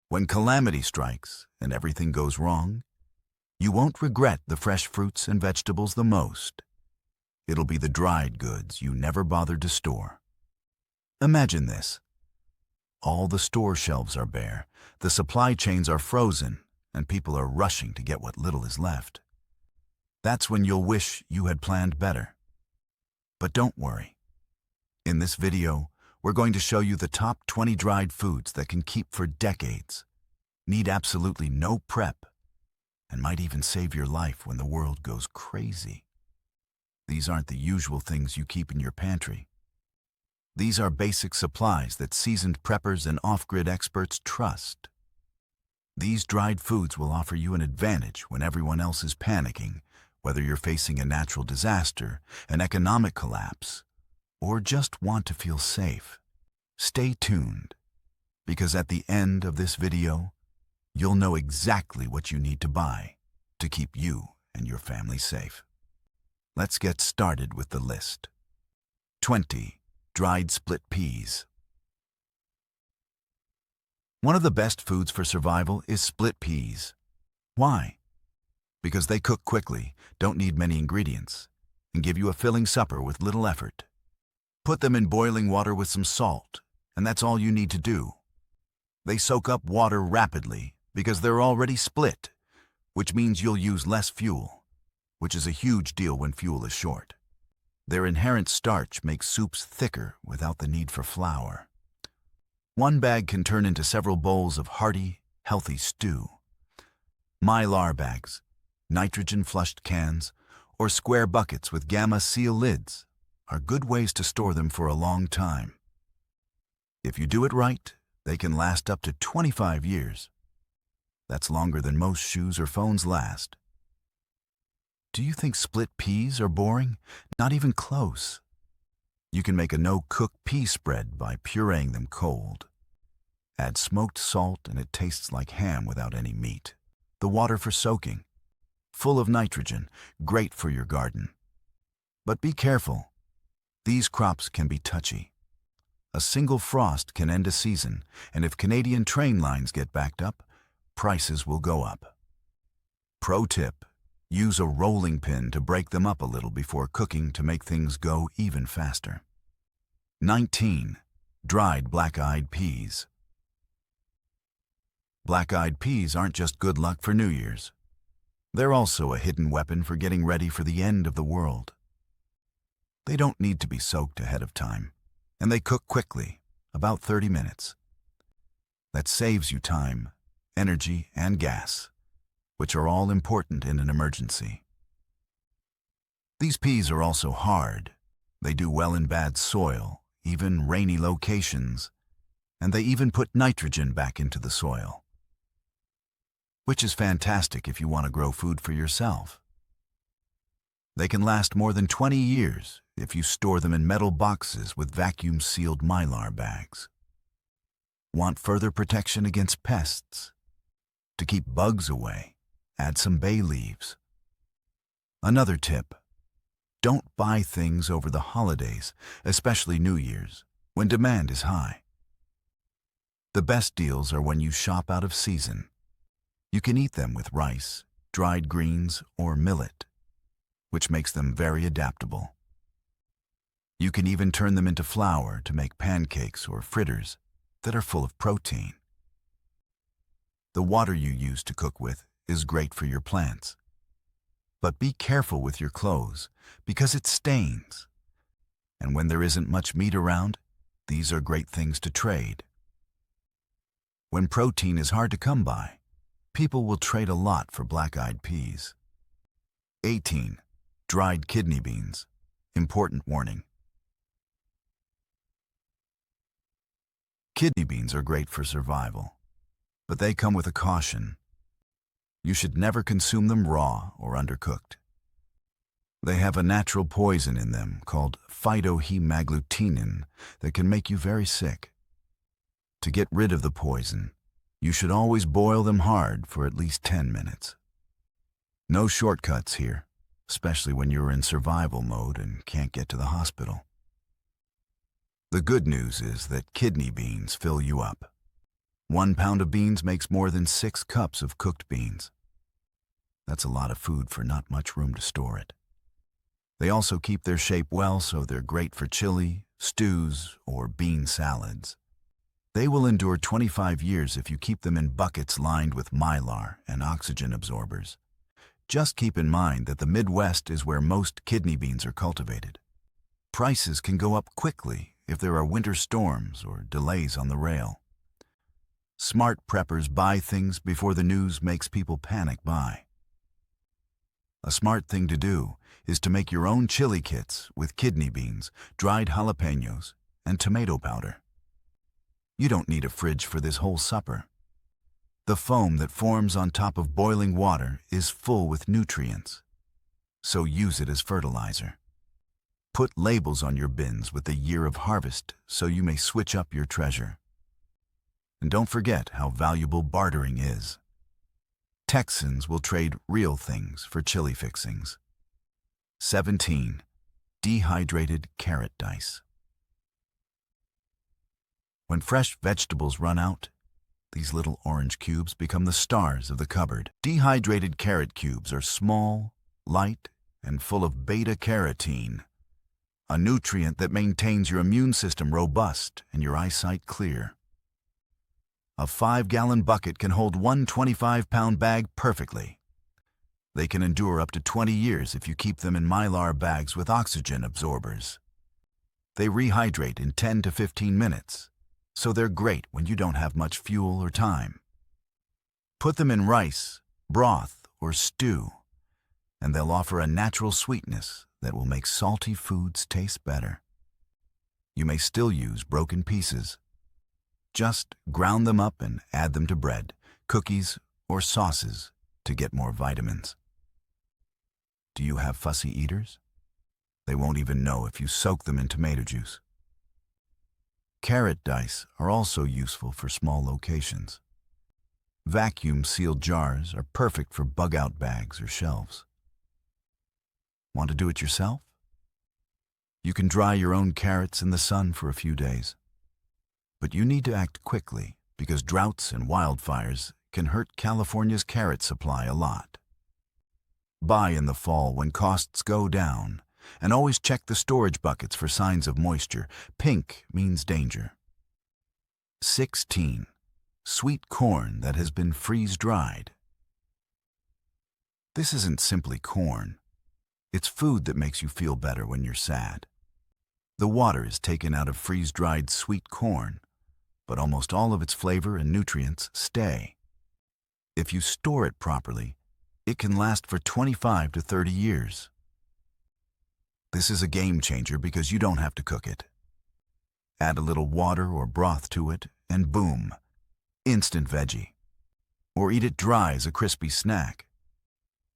When calamity strikes and everything goes wrong, you won't regret the fresh fruits and vegetables the most. It'll be the dried goods you never bothered to store. Imagine this. All the store shelves are bare, the supply chains are frozen, and people are rushing to get what little is left. That's when you'll wish you had planned better. But don't worry. In this video, we're going to show you the top 20 dried foods that can keep for decades, need absolutely no prep, and might even save your life when the world goes crazy. These aren't the usual things you keep in your pantry. These are basic supplies that seasoned preppers and off-grid experts trust. These dried foods will offer you an advantage when everyone else is panicking, whether you're facing a natural disaster, an economic collapse, or just want to feel safe. Stay tuned, because at the end of this video, you'll know exactly what you need to buy to keep you and your family safe. Let's get started with the list. 20. Dried split peas. One of the best foods for survival is split peas. Why? Because they cook quickly, don't need many ingredients, and give you a filling supper with little effort. Put them in boiling water with some salt, and that's all you need to do. They soak up water rapidly because they're already split, which means you'll use less fuel, which is a huge deal when fuel is short. Their inherent starch makes soups thicker without the need for flour. One bag can turn into several bowls of hearty, healthy stew. Mylar bags, nitrogen-flushed cans, or square buckets with gamma seal lids are good ways to store them for a long time. If you do it right, they can last up to 25 years. That's longer than most shoes or phones last. Do you think split peas are boring? Not even close. You can make a no-cook pea spread by pureeing them cold. Add smoked salt and it tastes like ham without any meat. The water for soaking, full of nitrogen, great for your garden. But be careful. These crops can be touchy. A single frost can end a season, and if Canadian train lines get backed up, prices will go up. Pro tip: use a rolling pin to break them up a little before cooking to make things go even faster. 19. Dried black-eyed peas. Black-eyed peas aren't just good luck for New Year's. They're also a hidden weapon for getting ready for the end of the world. They don't need to be soaked ahead of time, and they cook quickly, about 30 minutes. That saves you time, energy, and gas, which are all important in an emergency. These peas are also hard. They do well in bad soil, even rainy locations, and they even put nitrogen back into the soil, which is fantastic if you want to grow food for yourself. They can last more than 20 years if you store them in metal boxes with vacuum-sealed Mylar bags. Want further protection against pests? To keep bugs away, add some bay leaves. Another tip: don't buy things over the holidays, especially New Year's, when demand is high. The best deals are when you shop out of season. You can eat them with rice, dried greens, or millet, which makes them very adaptable. You can even turn them into flour to make pancakes or fritters that are full of protein. The water you use to cook with is great for your plants. But be careful with your clothes because it stains. And when there isn't much meat around, these are great things to trade. When protein is hard to come by, people will trade a lot for black-eyed peas. 18. Dried kidney beans. Important warning. Kidney beans are great for survival, but they come with a caution. You should never consume them raw or undercooked. They have a natural poison in them called phytohemagglutinin that can make you very sick. To get rid of the poison, you should always boil them hard for at least 10 minutes. No shortcuts here, especially when you're in survival mode and can't get to the hospital. The good news is that kidney beans fill you up. 1 pound of beans makes more than 6 cups of cooked beans. That's a lot of food for not much room to store it. They also keep their shape well, so they're great for chili, stews, or bean salads. They will endure 25 years if you keep them in buckets lined with mylar and oxygen absorbers. Just keep in mind that the Midwest is where most kidney beans are cultivated. Prices can go up quickly if there are winter storms or delays on the rail. Smart preppers buy things before the news makes people panic buy. A smart thing to do is to make your own chili kits with kidney beans, dried jalapenos, and tomato powder. You don't need a fridge for this whole supper. The foam that forms on top of boiling water is full with nutrients, so use it as fertilizer. Put labels on your bins with the year of harvest so you may switch up your treasure. And don't forget how valuable bartering is. Texans will trade real things for chili fixings. 17. Dehydrated carrot dice. When fresh vegetables run out, these little orange cubes become the stars of the cupboard. Dehydrated carrot cubes are small, light, and full of beta-carotene, a nutrient that maintains your immune system robust and your eyesight clear. A 5-gallon bucket can hold one 25-pound bag perfectly. They can endure up to 20 years if you keep them in mylar bags with oxygen absorbers. They rehydrate in 10 to 15 minutes, so they're great when you don't have much fuel or time. Put them in rice, broth, or stew, and they'll offer a natural sweetness that will make salty foods taste better. You may still use broken pieces. Just ground them up and add them to bread, cookies, or sauces to get more vitamins. Do you have fussy eaters? They won't even know if you soak them in tomato juice. Carrot dice are also useful for small locations. Vacuum-sealed jars are perfect for bug-out bags or shelves. Want to do it yourself? You can dry your own carrots in the sun for a few days. But you need to act quickly because droughts and wildfires can hurt California's carrot supply a lot. Buy in the fall when costs go down, and always check the storage buckets for signs of moisture. Pink means danger. 16. Sweet corn that has been freeze-dried. This isn't simply corn. It's food that makes you feel better when you're sad. The water is taken out of freeze-dried sweet corn, but almost all of its flavor and nutrients stay. If you store it properly, it can last for 25 to 30 years. This is a game changer because you don't have to cook it. Add a little water or broth to it, and boom, instant veggie. Or eat it dry as a crispy snack.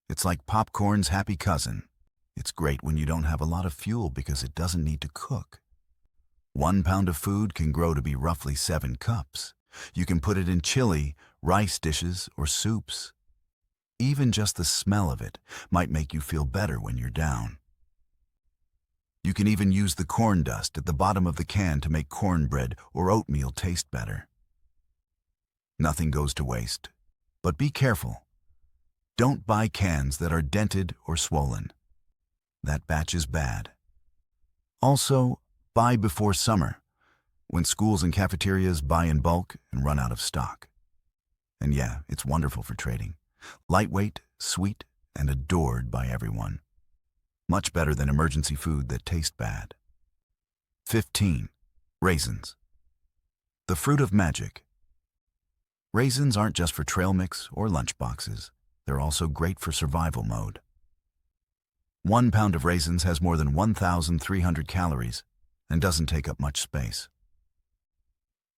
It's like popcorn's happy cousin. It's great when you don't have a lot of fuel because it doesn't need to cook. 1 pound of food can grow to be roughly 7 cups. You can put it in chili, rice dishes, or soups. Even just the smell of it might make you feel better when you're down. You can even use the corn dust at the bottom of the can to make cornbread or oatmeal taste better. Nothing goes to waste, but be careful. Don't buy cans that are dented or swollen. That batch is bad. Also, buy before summer, when schools and cafeterias buy in bulk and run out of stock. And yeah, it's wonderful for trading. Lightweight, sweet, and adored by everyone. Much better than emergency food that tastes bad. 15. Raisins. The fruit of magic. Raisins aren't just for trail mix or lunch boxes. They're also great for survival mode. 1 pound of raisins has more than 1,300 calories and doesn't take up much space.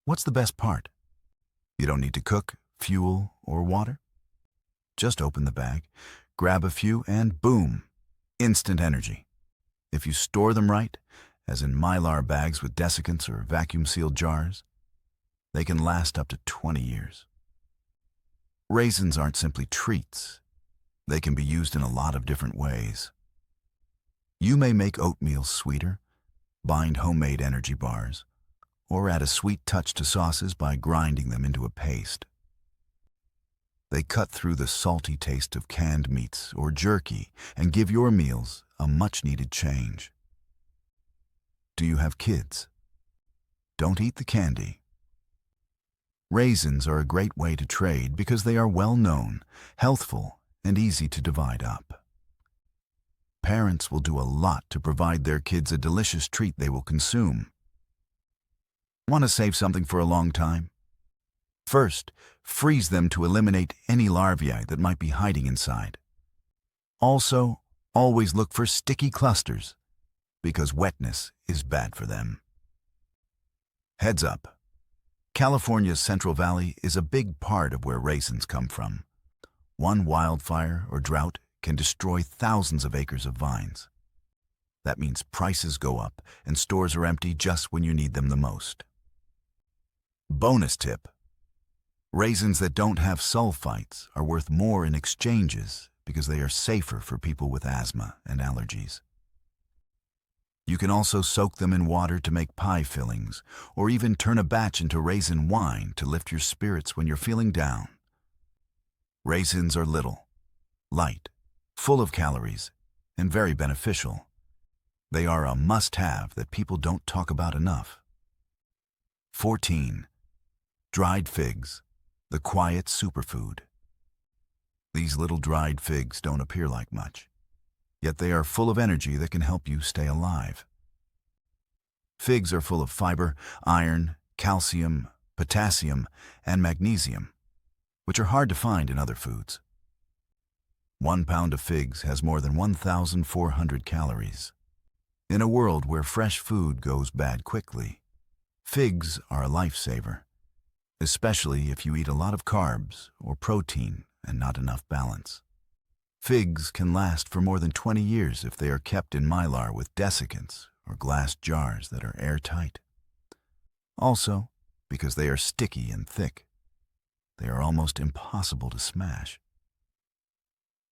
What's the best part? You don't need to cook, fuel, or water. Just open the bag, grab a few, and boom, instant energy. If you store them right, as in mylar bags with desiccants or vacuum-sealed jars, they can last up to 20 years. Raisins aren't simply treats. They can be used in a lot of different ways. You may make oatmeal sweeter, bind homemade energy bars, or add a sweet touch to sauces by grinding them into a paste. They cut through the salty taste of canned meats or jerky and give your meals a much-needed change. Do you have kids? Don't eat the candy. Raisins are a great way to trade because they are well-known, healthful, and easy to divide up. Parents will do a lot to provide their kids a delicious treat they will consume. Want to save something for a long time? First, freeze them to eliminate any larvae that might be hiding inside. Also, always look for sticky clusters, because wetness is bad for them. Heads up. California's Central Valley is a big part of where raisins come from. One wildfire or drought can destroy thousands of acres of vines. That means prices go up and stores are empty just when you need them the most. Bonus tip. Raisins that don't have sulfites are worth more in exchanges because they are safer for people with asthma and allergies. You can also soak them in water to make pie fillings, or even turn a batch into raisin wine to lift your spirits when you're feeling down. Raisins are little, light, full of calories, and very beneficial. They are a must-have that people don't talk about enough. 14. Dried figs, the quiet superfood. These little dried figs don't appear like much, yet they are full of energy that can help you stay alive. Figs are full of fiber, iron, calcium, potassium, and magnesium, which are hard to find in other foods. 1 pound of figs has more than 1,400 calories. In a world where fresh food goes bad quickly, figs are a lifesaver, especially if you eat a lot of carbs or protein and not enough balance. Figs can last for more than 20 years if they are kept in mylar with desiccants or glass jars that are airtight. Also, because they are sticky and thick, they are almost impossible to smash,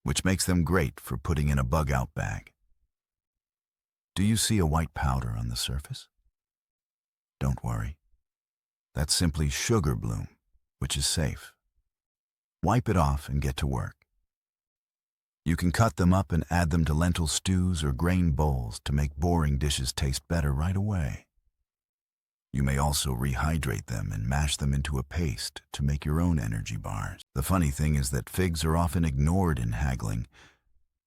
which makes them great for putting in a bug-out bag. Do you see a white powder on the surface? Don't worry. That's simply sugar bloom, which is safe. Wipe it off and get to work. You can cut them up and add them to lentil stews or grain bowls to make boring dishes taste better right away. You may also rehydrate them and mash them into a paste to make your own energy bars. The funny thing is that figs are often ignored in haggling,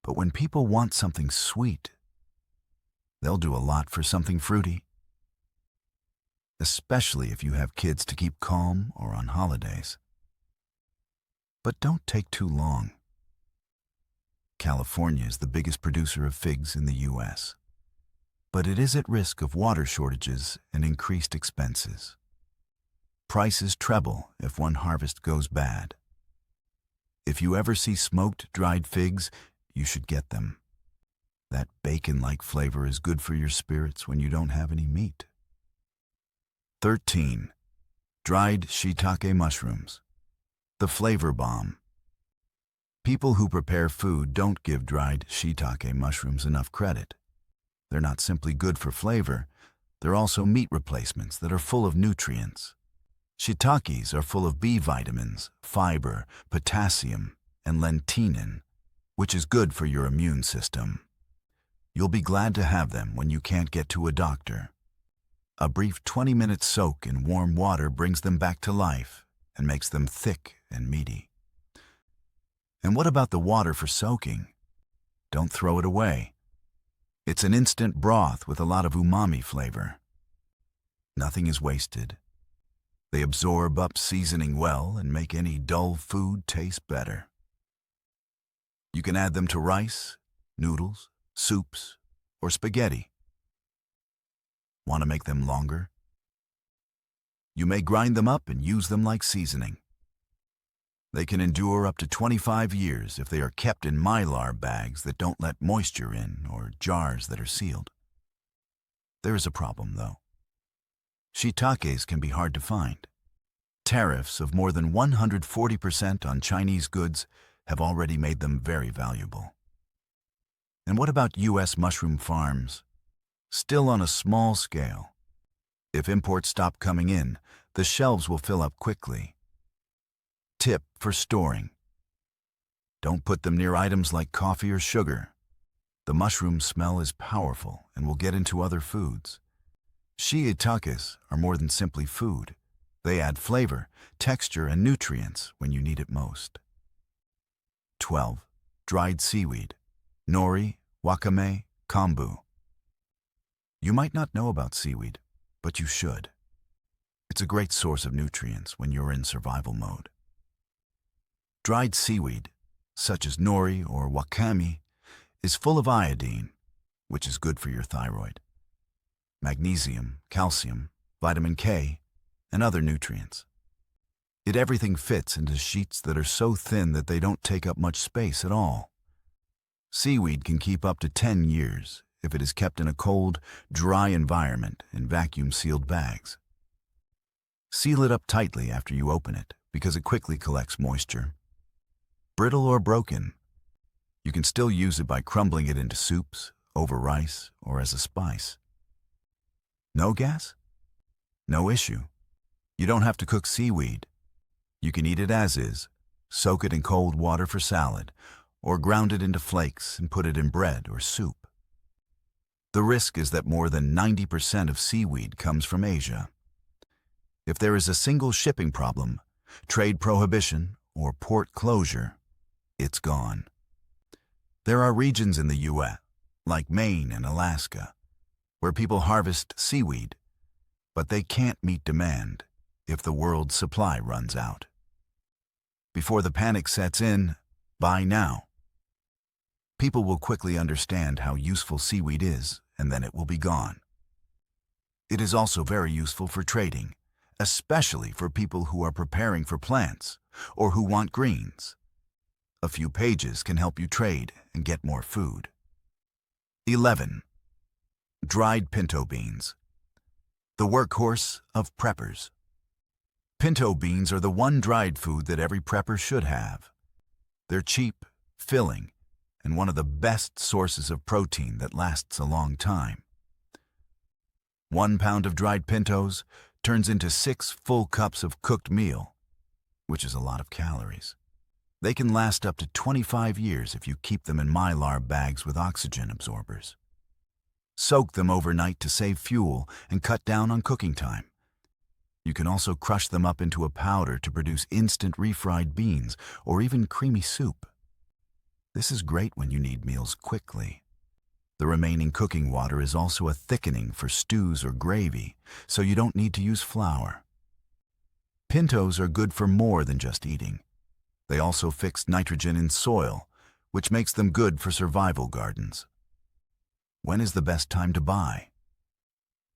but when people want something sweet, they'll do a lot for something fruity. Especially if you have kids to keep calm or on holidays. But don't take too long. California is the biggest producer of figs in the U.S., but it is at risk of water shortages and increased expenses. Prices treble if one harvest goes bad. If you ever see smoked dried figs, you should get them. That bacon-like flavor is good for your spirits when you don't have any meat. 13. Dried shiitake mushrooms, the flavor bomb. People who prepare food don't give dried shiitake mushrooms enough credit. They're not simply good for flavor, they're also meat replacements that are full of nutrients. Shiitakes are full of B vitamins, fiber, potassium, and lentinin, which is good for your immune system. You'll be glad to have them when you can't get to a doctor. A brief 20-minute soak in warm water brings them back to life and makes them thick and meaty. And what about the water for soaking? Don't throw it away. It's an instant broth with a lot of umami flavor. Nothing is wasted. They absorb up seasoning well and make any dull food taste better. You can add them to rice, noodles, soups, or spaghetti. Want to make them longer? You may grind them up and use them like seasoning. They can endure up to 25 years if they are kept in mylar bags that don't let moisture in or jars that are sealed. There is a problem, though. Shiitakes can be hard to find. Tariffs of more than 140% on Chinese goods have already made them very valuable. And what about U.S. mushroom farms? Still on a small scale. If imports stop coming in, the shelves will fill up quickly. Tip for storing. Don't put them near items like coffee or sugar. The mushroom smell is powerful and will get into other foods. Shiitakes are more than simply food. They add flavor, texture, and nutrients when you need it most. 12. Dried seaweed. Nori, wakame, kombu. You might not know about seaweed, but you should. It's a great source of nutrients when you're in survival mode. Dried seaweed, such as nori or wakame, is full of iodine, which is good for your thyroid, magnesium, calcium, vitamin K, and other nutrients. Everything fits into sheets that are so thin that they don't take up much space at all. Seaweed can keep up to 10 years if it is kept in a cold, dry environment in vacuum-sealed bags. Seal it up tightly after you open it because it quickly collects moisture. Brittle or broken, you can still use it by crumbling it into soups, over rice, or as a spice. No gas? No issue. You don't have to cook seaweed. You can eat it as is, soak it in cold water for salad, or ground it into flakes and put it in bread or soup. The risk is that more than 90% of seaweed comes from Asia. If there is a single shipping problem, trade prohibition, or port closure, it's gone. There are regions in the U.S., like Maine and Alaska, where people harvest seaweed, but they can't meet demand if the world's supply runs out. Before the panic sets in, buy now. People will quickly understand how useful seaweed is, and then it will be gone. It is also very useful for trading, especially for people who are preparing for plants or who want greens. A few pages can help you trade and get more food. 11. Dried pinto beans. The workhorse of preppers. Pinto beans are the one dried food that every prepper should have. They're cheap, filling, and one of the best sources of protein that lasts a long time. 1 pound of dried pintos turns into 6 full cups of cooked meal, which is a lot of calories. They can last up to 25 years if you keep them in mylar bags with oxygen absorbers. Soak them overnight to save fuel and cut down on cooking time. You can also crush them up into a powder to produce instant refried beans or even creamy soup. This is great when you need meals quickly. The remaining cooking water is also a thickening for stews or gravy, so you don't need to use flour. Pintos are good for more than just eating. They also fix nitrogen in soil, which makes them good for survival gardens. When is the best time to buy?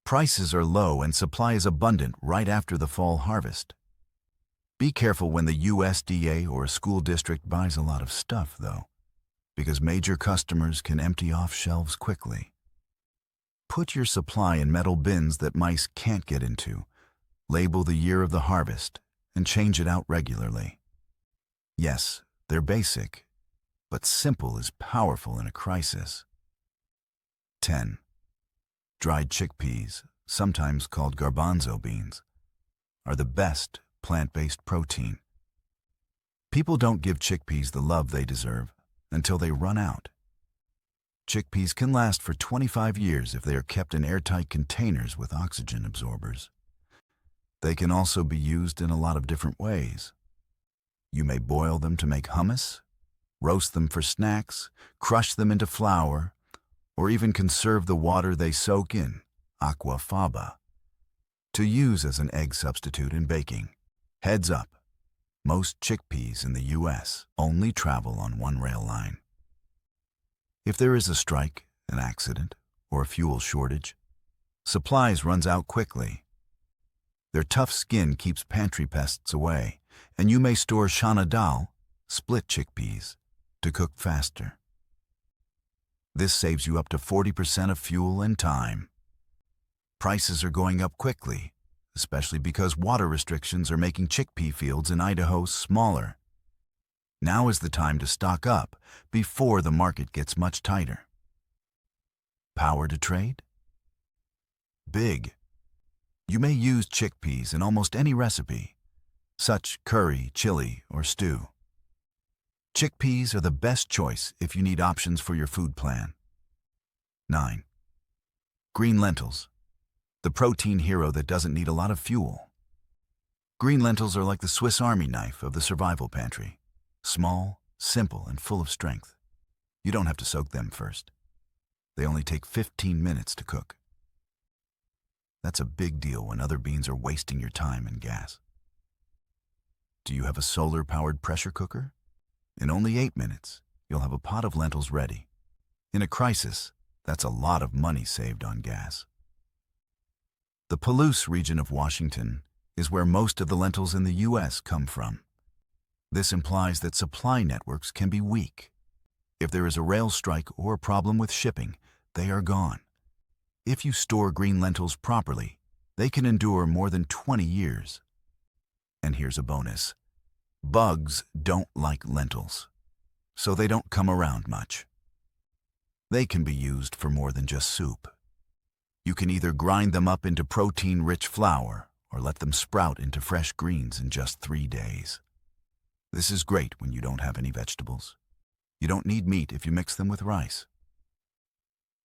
Prices are low and supply is abundant right after the fall harvest. Be careful when the USDA or a school district buys a lot of stuff, though, because major customers can empty off shelves quickly. Put your supply in metal bins that mice can't get into, label the year of the harvest, and change it out regularly. Yes, they're basic, but simple is powerful in a crisis. 10. Dried chickpeas, sometimes called garbanzo beans, are the best plant-based protein. People don't give chickpeas the love they deserve until they run out. Chickpeas can last for 25 years if they are kept in airtight containers with oxygen absorbers. They can also be used in a lot of different ways. You may boil them to make hummus, roast them for snacks, crush them into flour, or even conserve the water they soak in, aquafaba, to use as an egg substitute in baking. Heads up, most chickpeas in the U.S. only travel on one rail line. If there is a strike, an accident, or a fuel shortage, supplies runs out quickly. Their tough skin keeps pantry pests away, and you may store chana dal, split chickpeas, to cook faster. This saves you up to 40% of fuel and time. Prices are going up quickly, especially because water restrictions are making chickpea fields in Idaho smaller. Now is the time to stock up before the market gets much tighter. Power to trade? Big. You may use chickpeas in almost any recipe, such curry, chili, or stew. Chickpeas are the best choice if you need options for your food plan. 9. Green lentils, the protein hero that doesn't need a lot of fuel. Green lentils are like the Swiss Army knife of the survival pantry. Small, simple, and full of strength. You don't have to soak them first. They only take 15 minutes to cook. That's a big deal when other beans are wasting your time and gas. Do you have a solar-powered pressure cooker? In only 8 minutes, you'll have a pot of lentils ready. In a crisis, that's a lot of money saved on gas. The Palouse region of Washington is where most of the lentils in the U.S. come from. This implies that supply networks can be weak. If there is a rail strike or a problem with shipping, they are gone. If you store green lentils properly, they can endure more than 20 years. And here's a bonus. Bugs don't like lentils, so they don't come around much. They can be used for more than just soup. You can either grind them up into protein-rich flour or let them sprout into fresh greens in just 3 days. This is great when you don't have any vegetables. You don't need meat if you mix them with rice.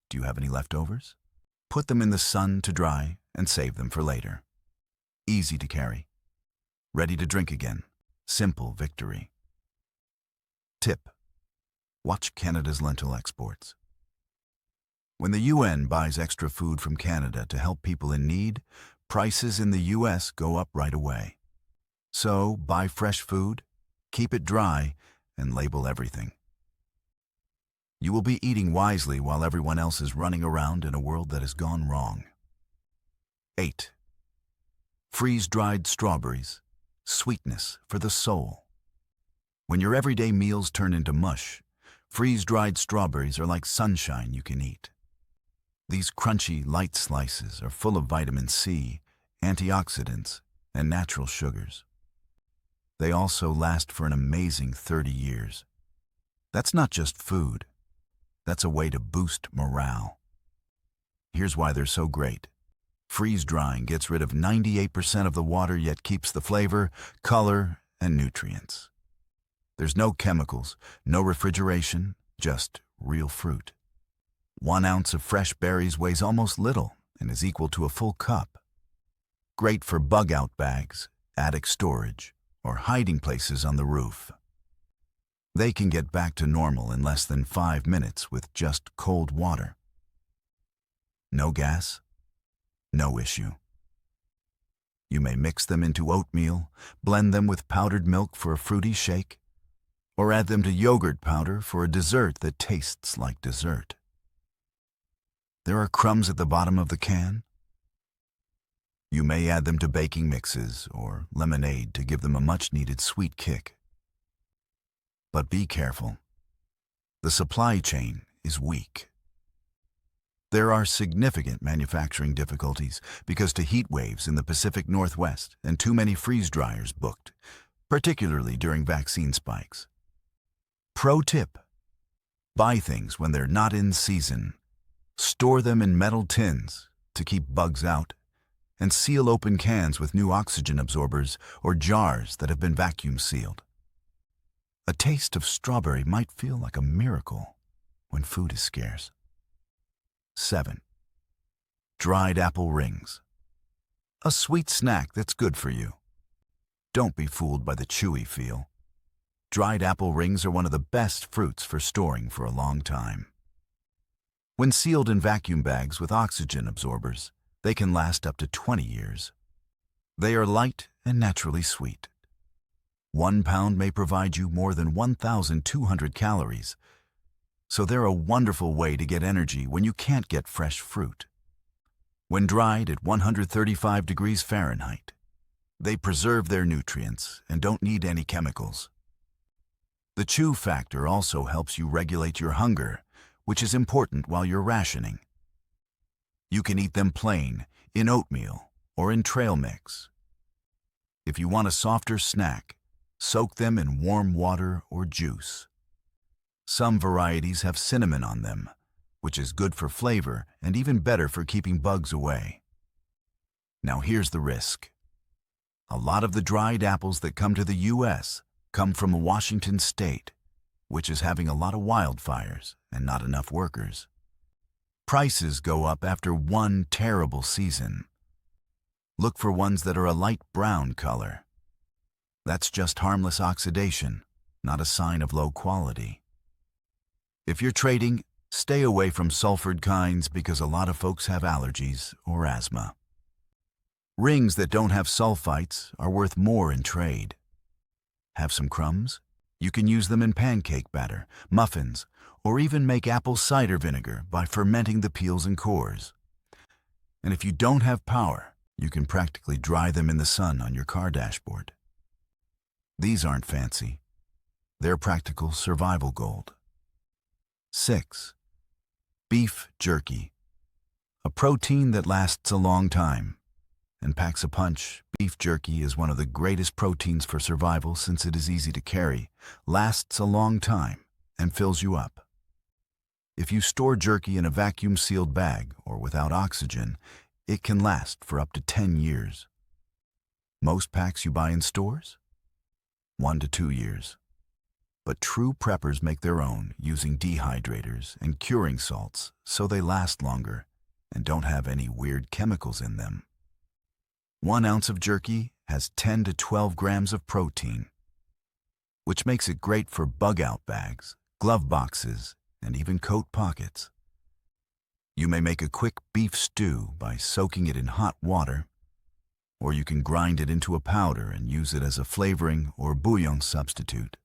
Do you have any leftovers? Put them in the sun to dry and save them for later. Easy to carry. Ready to drink again. Simple victory. Tip: watch Canada's lentil exports. When the UN buys extra food from Canada to help people in need, prices in the US go up right away. So, buy fresh food, keep it dry, and label everything. You will be eating wisely while everyone else is running around in a world that has gone wrong. 8. Freeze-dried strawberries, sweetness for the soul. When your everyday meals turn into mush, freeze-dried strawberries are like sunshine you can eat. These crunchy, light slices are full of vitamin C, antioxidants, and natural sugars. They also last for an amazing 30 years. That's not just food. That's a way to boost morale. Here's why they're so great. Freeze-drying gets rid of 98% of the water yet keeps the flavor, color, and nutrients. There's no chemicals, no refrigeration, just real fruit. 1 ounce of fresh berries weighs almost little and is equal to a full cup. Great for bug-out bags, attic storage, or hiding places on the roof. They can get back to normal in less than 5 minutes with just cold water. No gas? No issue. You may mix them into oatmeal, blend them with powdered milk for a fruity shake, or add them to yogurt powder for a dessert that tastes like dessert. There are crumbs at the bottom of the can. You may add them to baking mixes or lemonade to give them a much-needed sweet kick. But be careful. The supply chain is weak. There are significant manufacturing difficulties because of heat waves in the Pacific Northwest and too many freeze dryers booked, particularly during vaccine spikes. Pro tip: buy things when they're not in season. Store them in metal tins to keep bugs out, and seal open cans with new oxygen absorbers or jars that have been vacuum sealed. A taste of strawberry might feel like a miracle when food is scarce. 7. Dried apple rings. A sweet snack that's good for you. Don't be fooled by the chewy feel. Dried apple rings are one of the best fruits for storing for a long time. When sealed in vacuum bags with oxygen absorbers, they can last up to 20 years. They are light and naturally sweet. 1 pound may provide you more than 1,200 calories, so they're a wonderful way to get energy when you can't get fresh fruit. When dried at 135 degrees Fahrenheit, they preserve their nutrients and don't need any chemicals. The chew factor also helps you regulate your hunger, which is important while you're rationing. You can eat them plain, in oatmeal, or in trail mix. If you want a softer snack, soak them in warm water or juice. Some varieties have cinnamon on them, which is good for flavor and even better for keeping bugs away. Now here's the risk. A lot of the dried apples that come to the U.S. come from Washington State, which is having a lot of wildfires and not enough workers. Prices go up after one terrible season. Look for ones that are a light brown color. That's just harmless oxidation, not a sign of low quality. If you're trading, stay away from sulfured kinds because a lot of folks have allergies or asthma. Rings that don't have sulfites are worth more in trade. Have some crumbs? You can use them in pancake batter, muffins, or even make apple cider vinegar by fermenting the peels and cores. And if you don't have power, you can practically dry them in the sun on your car dashboard. These aren't fancy. They're practical survival gold. 6. Beef jerky. A protein that lasts a long time and packs a punch. Beef jerky is one of the greatest proteins for survival since it is easy to carry, lasts a long time, and fills you up. If you store jerky in a vacuum-sealed bag or without oxygen, it can last for up to 10 years. Most packs you buy in stores? 1 to 2 years. But true preppers make their own using dehydrators and curing salts so they last longer and don't have any weird chemicals in them. 1 ounce of jerky has 10 to 12 grams of protein, which makes it great for bug-out bags, glove boxes, and even coat pockets. You may make a quick beef stew by soaking it in hot water, or you can grind it into a powder and use it as a flavoring or bouillon substitute.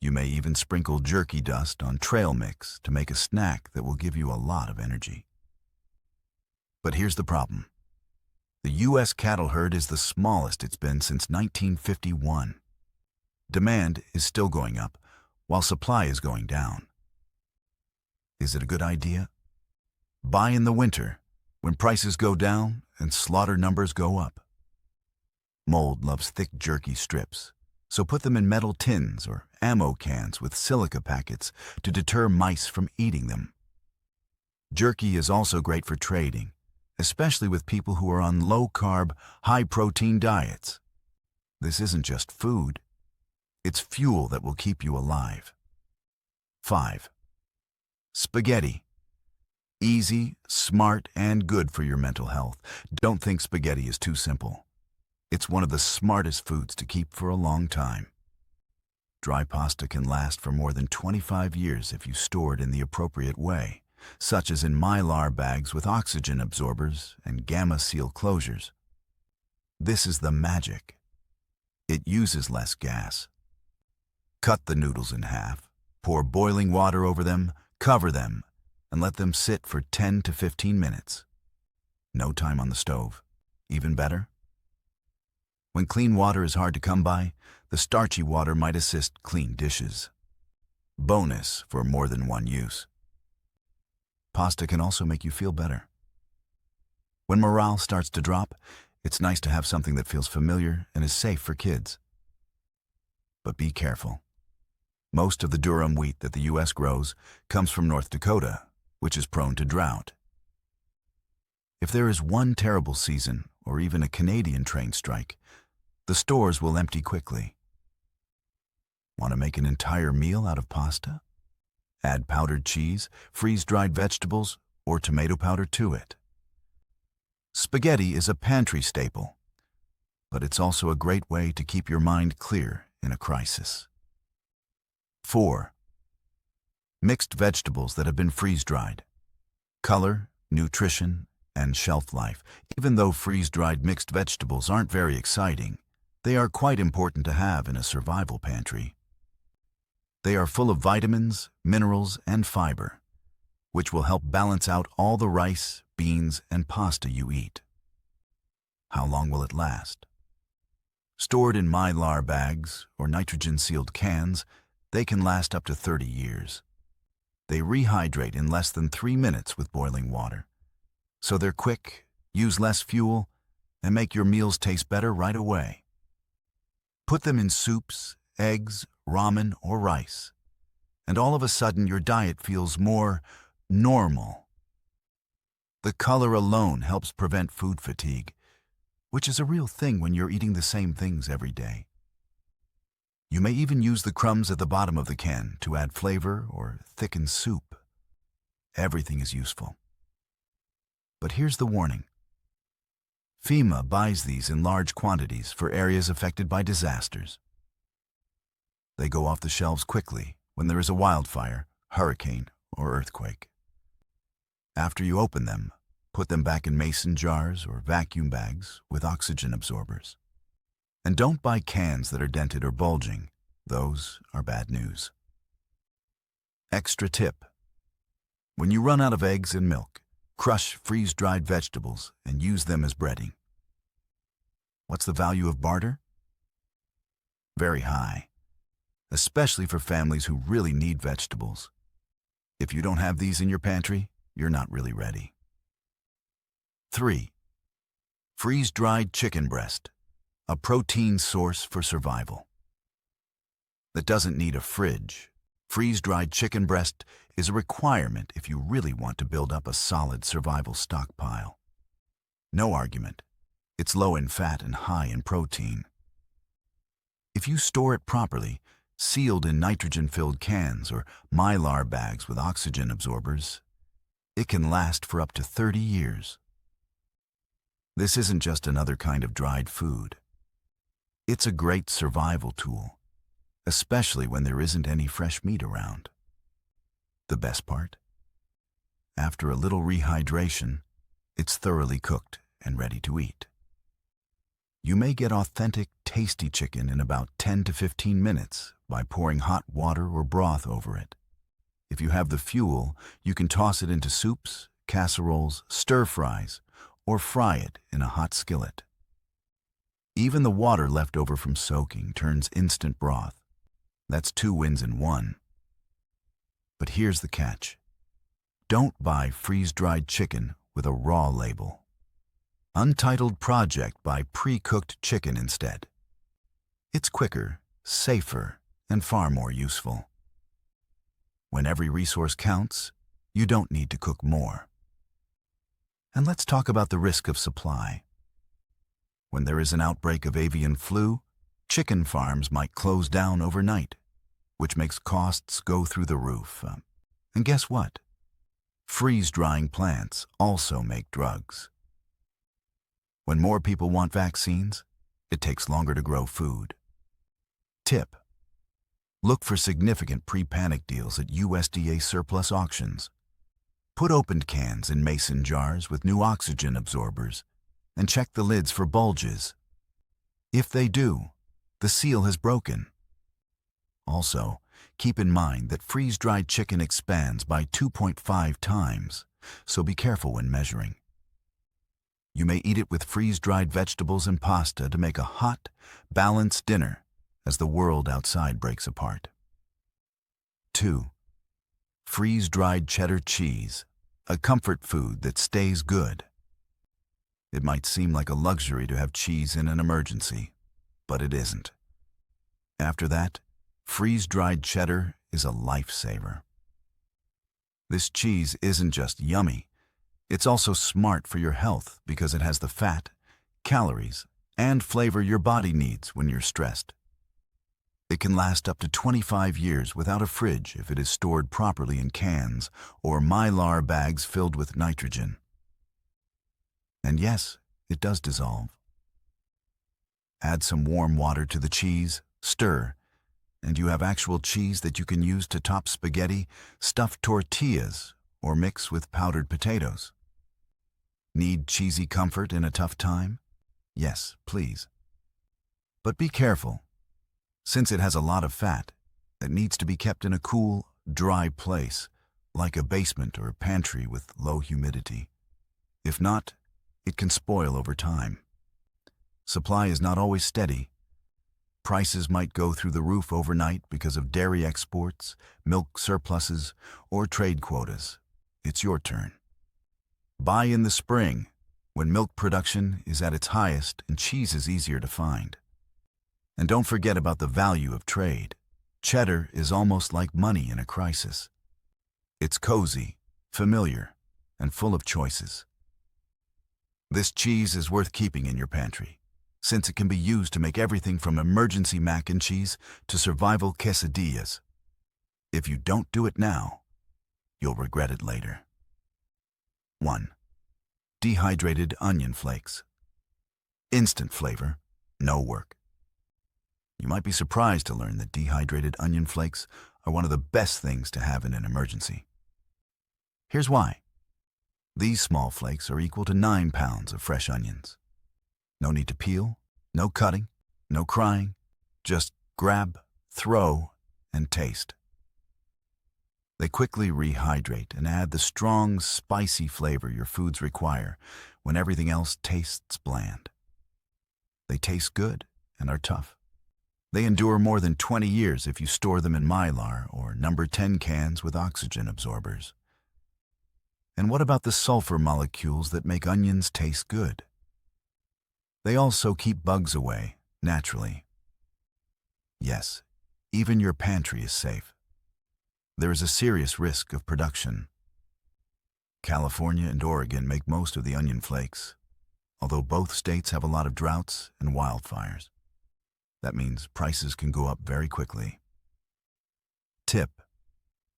You may even sprinkle jerky dust on trail mix to make a snack that will give you a lot of energy. But here's the problem. The U.S. cattle herd is the smallest it's been since 1951. Demand is still going up, while supply is going down. Is it a good idea? Buy in the winter, when prices go down and slaughter numbers go up. Mold loves thick jerky strips, so put them in metal tins or ammo cans with silica packets to deter mice from eating them. Jerky is also great for trading, especially with people who are on low-carb, high-protein diets. This isn't just food. It's fuel that will keep you alive. 5. Spaghetti. Easy, smart, and good for your mental health. Don't think spaghetti is too simple. It's one of the smartest foods to keep for a long time. Dry pasta can last for more than 25 years if you store it in the appropriate way, such as in Mylar bags with oxygen absorbers and gamma seal closures. This is the magic. It uses less gas. Cut the noodles in half, pour boiling water over them, cover them, and let them sit for 10 to 15 minutes. No time on the stove. Even better? When clean water is hard to come by, the starchy water might assist clean dishes. Bonus for more than one use. Pasta can also make you feel better. When morale starts to drop, it's nice to have something that feels familiar and is safe for kids. But be careful. Most of the durum wheat that the U.S. grows comes from North Dakota, which is prone to drought. If there is one terrible season, or even a Canadian train strike, the stores will empty quickly. Want to make an entire meal out of pasta? Add powdered cheese, freeze-dried vegetables, or tomato powder to it. Spaghetti is a pantry staple, but it's also a great way to keep your mind clear in a crisis. 4. Mixed vegetables that have been freeze-dried. Color, nutrition, and shelf life. Even though freeze-dried mixed vegetables aren't very exciting, they are quite important to have in a survival pantry. They are full of vitamins, minerals, and fiber, which will help balance out all the rice, beans, and pasta you eat. How long will it last? Stored in Mylar bags or nitrogen-sealed cans, they can last up to 30 years. They rehydrate in less than 3 minutes with boiling water. So they're quick, use less fuel, and make your meals taste better right away. Put them in soups, eggs, ramen, or rice, and all of a sudden your diet feels more normal. The color alone helps prevent food fatigue, which is a real thing when you're eating the same things every day. You may even use the crumbs at the bottom of the can to add flavor or thicken soup. Everything is useful. But here's the warning. FEMA buys these in large quantities for areas affected by disasters. They go off the shelves quickly when there is a wildfire, hurricane, or earthquake. After you open them, put them back in mason jars or vacuum bags with oxygen absorbers. And don't buy cans that are dented or bulging. Those are bad news. Extra tip. When you run out of eggs and milk, crush freeze-dried vegetables and use them as breading. What's the value of barter? Very high, especially for families who really need vegetables. If you don't have these in your pantry, you're not really ready. 3. Freeze-dried chicken breast, a protein source for survival. That doesn't need a fridge. Freeze-dried chicken breast is a requirement if you really want to build up a solid survival stockpile. No argument. It's low in fat and high in protein. If you store it properly, sealed in nitrogen-filled cans or mylar bags with oxygen absorbers, it can last for up to 30 years. This isn't just another kind of dried food. It's a great survival tool, especially when there isn't any fresh meat around. The best part? After a little rehydration, it's thoroughly cooked and ready to eat. You may get authentic, tasty chicken in about 10 to 15 minutes by pouring hot water or broth over it. If you have the fuel, you can toss it into soups, casseroles, stir-fries, or fry it in a hot skillet. Even the water left over from soaking turns instant broth. That's 2 wins in 1. But here's the catch. Don't buy freeze-dried chicken with a raw label. Untitled Project buy pre-cooked chicken instead. It's quicker, safer, and far more useful. When every resource counts, you don't need to cook more. And let's talk about the risk of supply. When there is an outbreak of avian flu, chicken farms might close down overnight, which makes costs go through the roof. And guess what? Freeze-drying plants also make drugs. When more people want vaccines, it takes longer to grow food. Tip: look for significant pre-panic deals at USDA surplus auctions. Put opened cans in mason jars with new oxygen absorbers and check the lids for bulges. If they do, the seal has broken. Also, keep in mind that freeze-dried chicken expands by 2.5 times, so be careful when measuring. You may eat it with freeze-dried vegetables and pasta to make a hot, balanced dinner as the world outside breaks apart. 2. Freeze-dried cheddar cheese, a comfort food that stays good. It might seem like a luxury to have cheese in an emergency, but it isn't. After that, freeze-dried cheddar is a lifesaver. This cheese isn't just yummy, it's also smart for your health because it has the fat, calories, and flavor your body needs when you're stressed. It can last up to 25 years without a fridge if it is stored properly in cans or mylar bags filled with nitrogen. And yes, it does dissolve. Add some warm water to the cheese, stir, and you have actual cheese that you can use to top spaghetti, stuffed tortillas, or mix with powdered potatoes. Need cheesy comfort in a tough time? Yes, please. But be careful. Since it has a lot of fat, it needs to be kept in a cool, dry place, like a basement or pantry with low humidity. If not, it can spoil over time. Supply is not always steady. Prices might go through the roof overnight because of dairy exports, milk surpluses, or trade quotas. It's your turn. Buy in the spring, when milk production is at its highest and cheese is easier to find. And don't forget about the value of trade. Cheddar is almost like money in a crisis. It's cozy, familiar, and full of choices. This cheese is worth keeping in your pantry, since it can be used to make everything from emergency mac and cheese to survival quesadillas. If you don't do it now, you'll regret it later. 1. Dehydrated onion flakes. Instant flavor, no work. You might be surprised to learn that dehydrated onion flakes are one of the best things to have in an emergency. Here's why. These small flakes are equal to 9 pounds of fresh onions. No need to peel, no cutting, no crying. Just grab, throw, and taste. They quickly rehydrate and add the strong, spicy flavor your foods require when everything else tastes bland. They taste good and are tough. They endure more than 20 years if you store them in Mylar or number 10 cans with oxygen absorbers. And what about the sulfur molecules that make onions taste good? They also keep bugs away, naturally. Yes, even your pantry is safe. There is a serious risk of production. California and Oregon make most of the onion flakes, although both states have a lot of droughts and wildfires. That means prices can go up very quickly. Tip: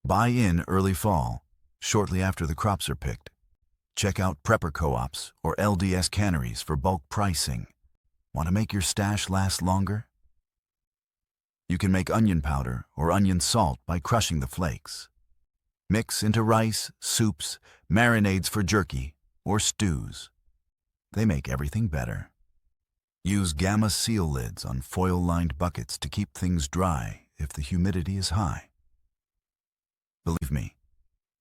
buy in early fall, shortly after the crops are picked. Check out prepper co-ops or LDS canneries for bulk pricing. Want to make your stash last longer? You can make onion powder or onion salt by crushing the flakes. Mix into rice, soups, marinades for jerky, or stews. They make everything better. Use Gamma seal lids on foil-lined buckets to keep things dry if the humidity is high. Believe me,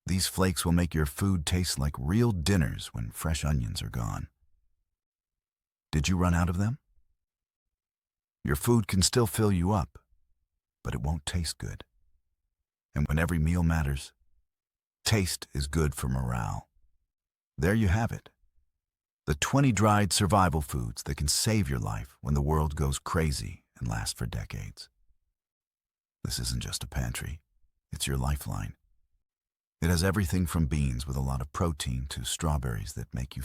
these flakes will make your food taste like real dinners when fresh onions are gone. Did you run out of them? Your food can still fill you up, but it won't taste good. And when every meal matters, taste is good for morale. There you have it. The 20 dried survival foods that can save your life when the world goes crazy and last for decades. This isn't just a pantry, it's your lifeline. It has everything from beans with a lot of protein to strawberries that make you